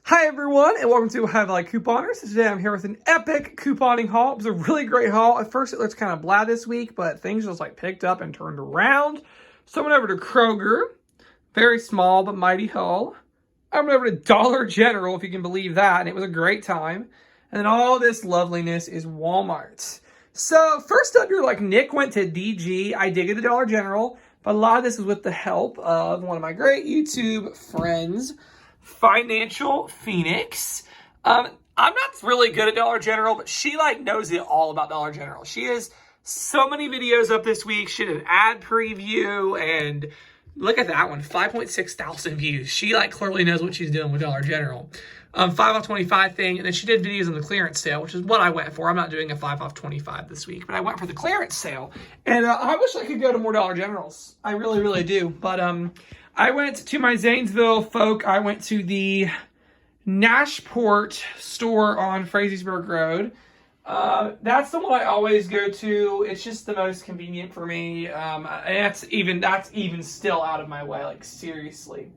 Hi everyone, and welcome to Have Like Couponers. Today I'm here with an epic couponing haul. It was a really great haul. At first it looked kind of blah this week, but things just like picked up and turned around. So I went over to Kroger, very small but mighty haul. I went over to Dollar General, if you can believe that, and it was a great time. And then all this loveliness is Walmart. So first up, you're like, Nick went to DG. I did get the Dollar General, but a lot of this is with the help of one of my great YouTube friends, Financial Phoenix. I'm not really good at Dollar General, but she like knows it all about Dollar General. She has so many videos up this week. She did an ad preview, and look at that one, 5.6 thousand views. She like clearly knows what she's doing with Dollar General. 5 off 25 thing, and then she did videos on the clearance sale, which is what I went for. I'm not doing a 5 off 25 this week, but I went for the clearance sale. And I wish I could go to more Dollar Generals. I really, really do. But I went to my Zanesville folk. I went to the Nashport store on Frazeysburg Road. That's the one I always go to. It's just the most convenient for me. And that's even still out of my way, like seriously.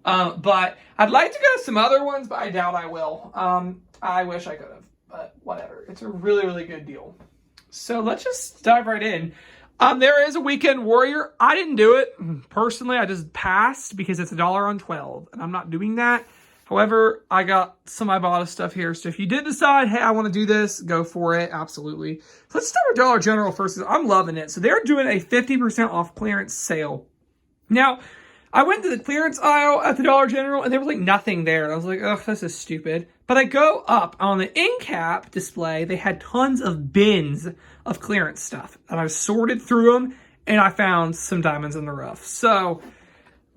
But I'd like to go to some other ones, but I doubt I will. I wish I could have, but whatever. It's a really, really good deal. So let's just dive right in. There is a Weekend Warrior. I didn't do it. Personally, I just passed because it's $1 on 12, and I'm not doing that. However, I got some Ibotta stuff here. So if you did decide, hey, I want to do this, go for it. Absolutely. So let's start with Dollar General first. I'm loving it. So they're doing a 50% off clearance sale. Now, I went to the clearance aisle at the Dollar General, and there was like nothing there. And I was like, oh, this is stupid. But I go up on the end cap display. They had tons of bins of clearance stuff. And I sorted through them, and I found some diamonds in the rough. So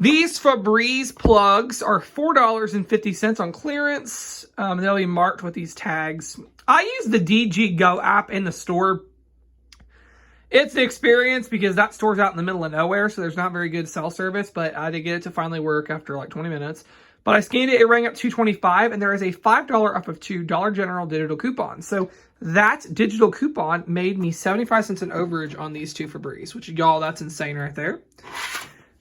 these Febreze plugs are $4.50 on clearance. They'll be marked with these tags. I use the DG Go app in the store. It's the experience because that store's out in the middle of nowhere, so there's not very good cell service, but I did get it to finally work after like 20 minutes. But I scanned it, it rang up $2.25, and there is a $5 off of 2 Dollar General digital coupons. So that digital coupon made me 75 cents in overage on these two Febreze, which y'all, that's insane right there.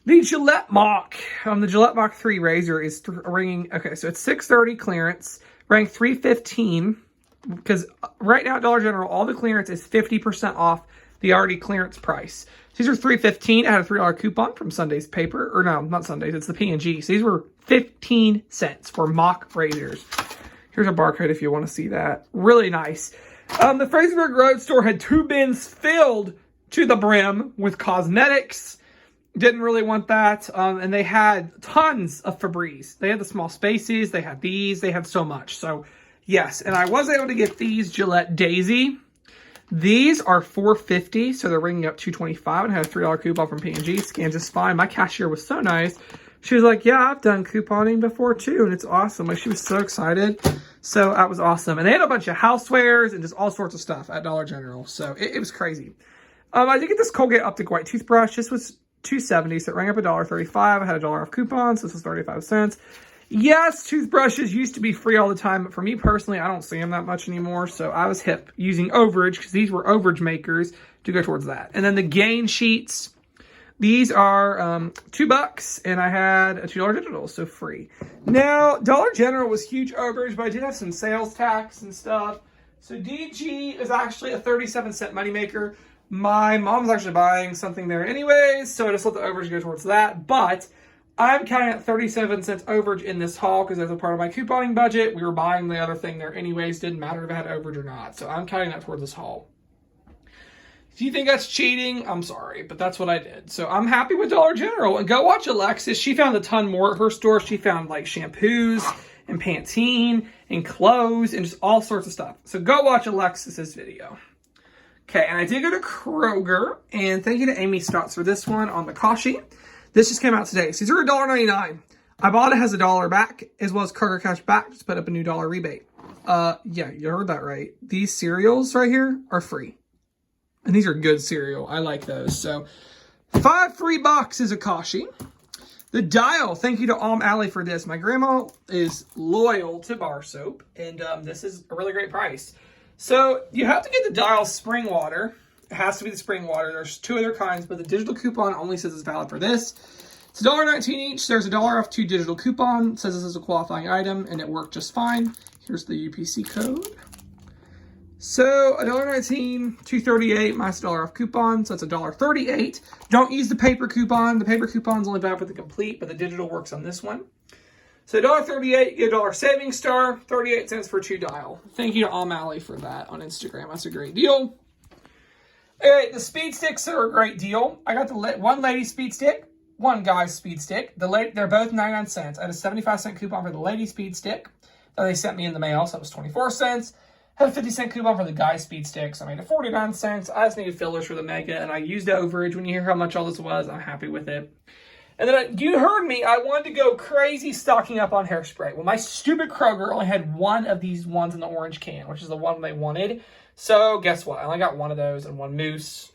The Gillette Mach, the Gillette Mach 3 razor is ringing, okay, so it's $6.30 clearance, rang $3.15, because right now at Dollar General, all the clearance is 50% off the already clearance price. These are $3.15. I had a $3 coupon from Sunday's paper, or no, not Sunday's, it's the P&G. So these were 15 cents for Mach razors. Here's a barcode if you want to see that. Really nice. The Frazeysburg Road store had 2 bins filled to the brim with cosmetics. Didn't really want that. And they had tons of Febreze. They had the small spaces. They had these. They had so much. So yes, and I was able to get these Gillette Daisy. These are $4.50, so they're ringing up $2.25, and I had a $3 coupon from P&G. Scans just fine. My cashier was so nice. She was like, yeah, I've done couponing before too, and it's awesome. Like, she was so excited. So that was awesome. And they had a bunch of housewares and just all sorts of stuff at Dollar General. So it was crazy. I did get this Colgate Optic White toothbrush. This was $2.70, so it rang up $1.35. I had a $1 off coupon, so this was 35 cents. Yes, toothbrushes used to be free all the time, but for me personally, I don't see them that much anymore. So I was hip using overage because these were overage makers to go towards that. And then the Gain sheets, these are $2, and I had a $2 digital, so free. Now, Dollar General was huge overage, but I did have some sales tax and stuff. So DG is actually a 37-cent moneymaker. My mom's actually buying something there anyways, so I just let the overage go towards that. But I'm counting at 37 cents overage in this haul because that's a part of my couponing budget. We were buying the other thing there anyways. Didn't matter if I had overage or not. So I'm counting that towards this haul. If you think that's cheating, I'm sorry, but that's what I did. So I'm happy with Dollar General. And go watch Alexis. She found a ton more at her store. She found like shampoos and Pantene and clothes and just all sorts of stuff. So go watch Alexis's video. Okay, and I did go to Kroger. And thank you to Amy Stotts for this one on the Kashi. This just came out today. So these are $1.99. Ibotta has $1 back, as well as Kroger Cash Back. Just put up a new $1 rebate. Yeah, you heard that right. These cereals right here are free. And these are good cereal. I like those. So 5 free boxes of Kashi. The Dial, thank you to Alley for this. My grandma is loyal to bar soap, and this is a really great price. So you have to get the Dial spring water. It has to be the spring water. There's 2 other kinds, but the digital coupon only says it's valid for this. It's $1.19 each. There's $1 off 2 digital coupon. It says this is a qualifying item, and it worked just fine. Here's the UPC code. So $1.19, $2.38 minus $1 off coupon, so that's $1.38. Don't use the paper coupon. The paper coupon's only bad for the complete, but the digital works on this one. So $1.38, get $1 savings star, 38 cents for 2 dial. Thank you to O'Malley for that on Instagram. That's a great deal. All right, the speed sticks are a great deal. I got the one lady speed stick, one guy's speed stick. They're both 99 cents. I had a 75-cent coupon for the lady speed stick that they sent me in the mail, so that was 24 cents. Had a 50-cent coupon for the guy's speed stick, so I made it 49 cents. I just needed fillers for the Mega, and I used the overage. When you hear how much all this was, I'm happy with it. And then you heard me. I wanted to go crazy stocking up on hairspray. Well, my stupid Kroger only had one of these ones in the orange can, which is the one they wanted. So guess what? I only got one of those and one mousse.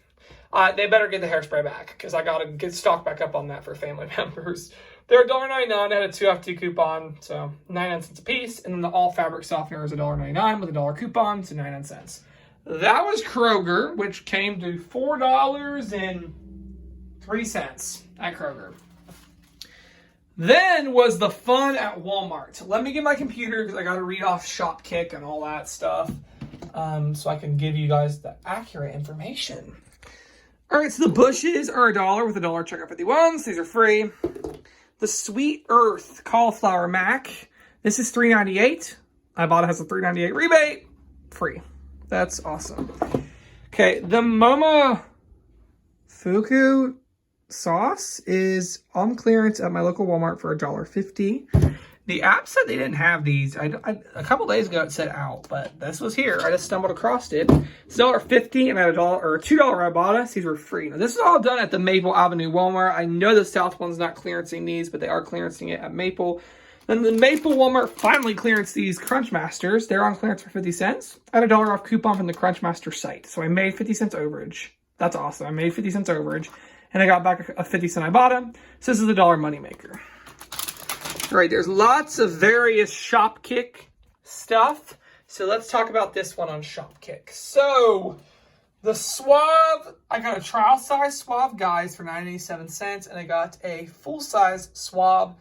They better get the hairspray back because I got to get stock back up on that for family members. They're $1.99. I had a 2 off 2 coupon, so 99 cents a piece. And then the all fabric softener is $1.99 with a $1 coupon, so 99 cents. That was Kroger, which came to $4.03 at Kroger. Then was the fun at Walmart. Let me get my computer because I got to read off Shopkick and all that stuff, so I can give you guys the accurate information. All right, so the bushes are $1 with a $1 checkout 51s. These are free. The Sweet Earth cauliflower mac. This is $3.98. Ibotta has a $3.98 rebate. Free. That's awesome. Okay, the Momofuku sauce is on clearance at my local Walmart for $1.50. The app said they didn't have these. A couple days ago it said out, but this was here. I just stumbled across it. It's $1.50 and at $2 Ibotta. These were free. Now this is all done at the Maple Avenue Walmart. I know the South one's not clearancing these, but they are clearancing it at Maple. Then the Maple Walmart finally clearanced these Crunch Masters. They're on clearance for 50 cents. I had a $1 off coupon from the Crunch Master site. So I made 50 cents overage. That's awesome. I made 50 cents overage. And I got back a 50 cent Ibotta. So this is a $1 moneymaker. All right, there's lots of various Shopkick stuff. So let's talk about this one on Shopkick. So the Suave, I got a trial size Suave Guys for 97 cents. And I got a full size Suave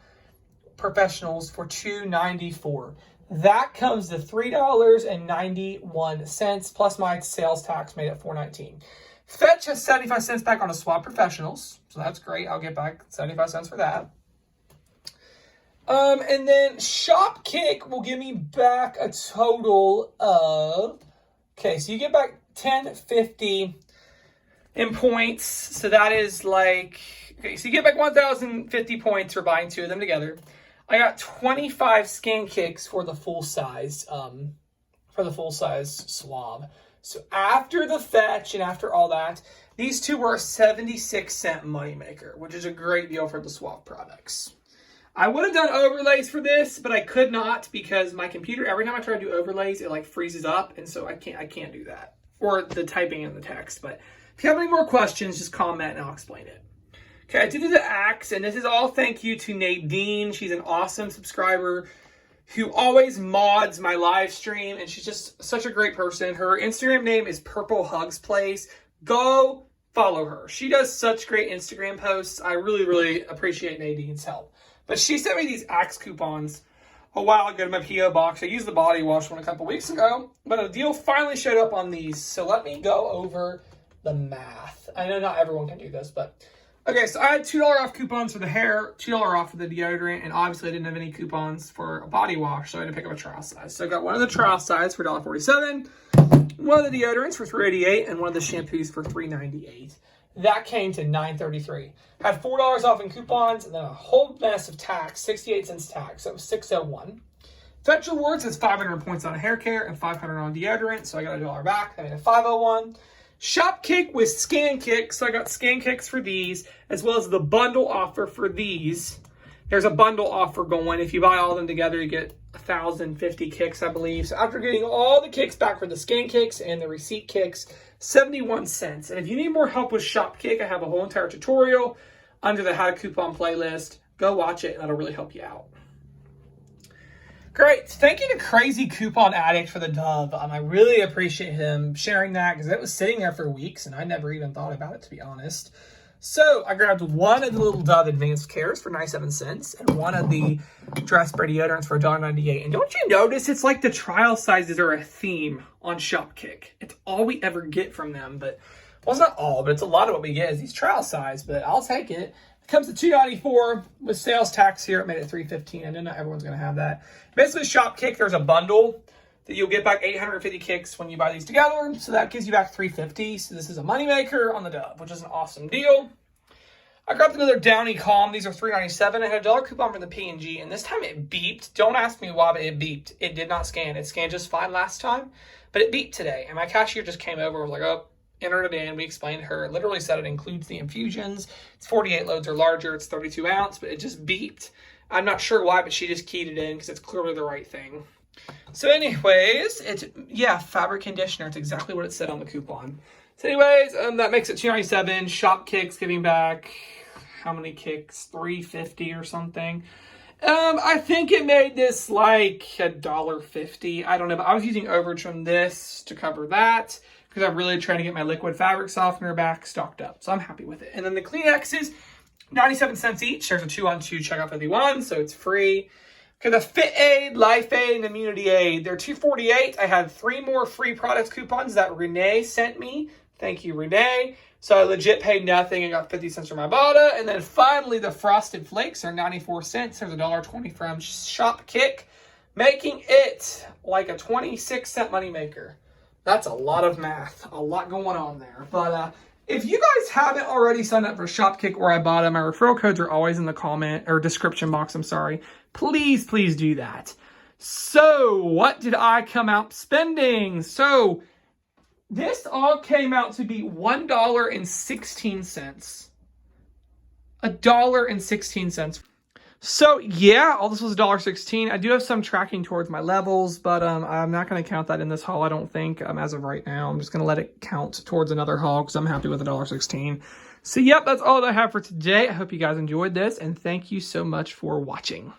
Professionals for $2.94. That comes to $3.91 plus my sales tax made it $4.19. Fetch has 75 cents back on a Suave Professionals, so that's great. I'll get back 75 cents for that. And then Shopkick will give me back a total of, okay, so you get back $10.50 in points. So that is like, okay, so you get back 1,050 points for buying 2 of them together. I got 25 scan kicks for the full size, Suave. So after the fetch and after all that, these two were a 76-cent moneymaker, which is a great deal for the Suave products. I would have done overlays for this, but I could not because my computer, every time I try to do overlays, it like freezes up, and so I can't do that. Or the typing in the text. But if you have any more questions, just comment and I'll explain it. Okay, I did the axe, and this is all thank you to Nadine. She's an awesome subscriber who always mods my live stream, and she's just such a great person. Her Instagram name is Purple Hugs Place. Go follow her. She does such great Instagram posts. I really, really appreciate Nadine's help. But she sent me these Axe coupons a while ago to my P.O. box. I used the body wash one a couple weeks ago, but a deal finally showed up on these. So let me go over the math. I know not everyone can do this, but okay, so I had $2 off coupons for the hair, $2 off for the deodorant, and obviously I didn't have any coupons for a body wash, so I had to pick up a trial size. So I got one of the trial size for $1.47, one of the deodorants for $3.88, and one of the shampoos for $3.98. That came to $9.33. Had $4 off in coupons, and then a whole mess of tax, 68 cents tax, so it was $6.01. Fetch Rewards has 500 points on hair care and 500 on deodorant, so I got $1 back. I made a $5.01. Shopkick with scan kicks, so I got scan kicks for these, as well as the bundle offer for these. There's a bundle offer going. If you buy all of them together, you get 1,050 kicks, I believe. So after getting all the kicks back for the scan kicks and the receipt kicks, 71 cents. And if you need more help with Shopkick, I have a whole entire tutorial under the How to Coupon playlist. Go watch it, and that'll really help you out. Great. Thank you to Crazy Coupon Addict for the dove. I really appreciate him sharing that because it was sitting there for weeks, and I never even thought about it, to be honest. So I grabbed one of the little Dove Advanced Cares for 97 cents and one of the dry spray deodorants for $1.98. And don't you notice it's like the trial sizes are a theme on Shopkick. It's all we ever get from them, but well, it's not all, but it's a lot of what we get is these trial size, but I'll take it. It comes to $2.94 with sales tax here. It made it $3.15. I know not everyone's going to have that. Basically, Shopkick, there's a bundle that you'll get back 850 kicks when you buy these together. So that gives you back $3.50. So this is a moneymaker on the Dove, which is an awesome deal. I grabbed another Downy Calm. These are $3.97. I had a $1 coupon for the P&G, and this time it beeped. Don't ask me why, but it beeped. It did not scan. It scanned just fine last time, but it beeped today. And my cashier just came over and was like, oh, entered it in. We explained to her. It literally said it includes the infusions. It's 48 loads or larger. It's 32 ounce, but it just beeped. I'm not sure why, but she just keyed it in because it's clearly the right thing. So anyways, it's, yeah, fabric conditioner. It's exactly what it said on the coupon. So anyways, that makes it $2.97. Shopkick's giving back, how many kicks? $3.50 or something. I think it made this like $1.50. I don't know, but I was using overage from this to cover that because I'm really trying to get my liquid fabric softener back stocked up. So I'm happy with it. And then the Kleenexes, 97 cents each. There's a 2-on-2 checkout 51, so it's free. Okay, the Fit Aid, Life Aid, and Immunity Aid, they're $2.48. I had 3 more free products coupons that Renee sent me. Thank you, Renee. So I legit paid nothing and got 50 cents from Ibotta. And then finally, the Frosted Flakes are 94 cents. There's a $1.20 from Shopkick, making it like a 26-cent moneymaker. That's a lot of math, a lot going on there. But if you guys haven't already signed up for Shopkick or Ibotta, my referral codes are always in the comment or description box. I'm sorry. Please, please do that. So what did I come out spending? So this all came out to be $1.16. $1.16. So yeah, all this was $1.16. I do have some tracking towards my levels, but I'm not going to count that in this haul, I don't think, as of right now. I'm just going to let it count towards another haul because I'm happy with $1.16. So yep, that's all that I have for today. I hope you guys enjoyed this, and thank you so much for watching.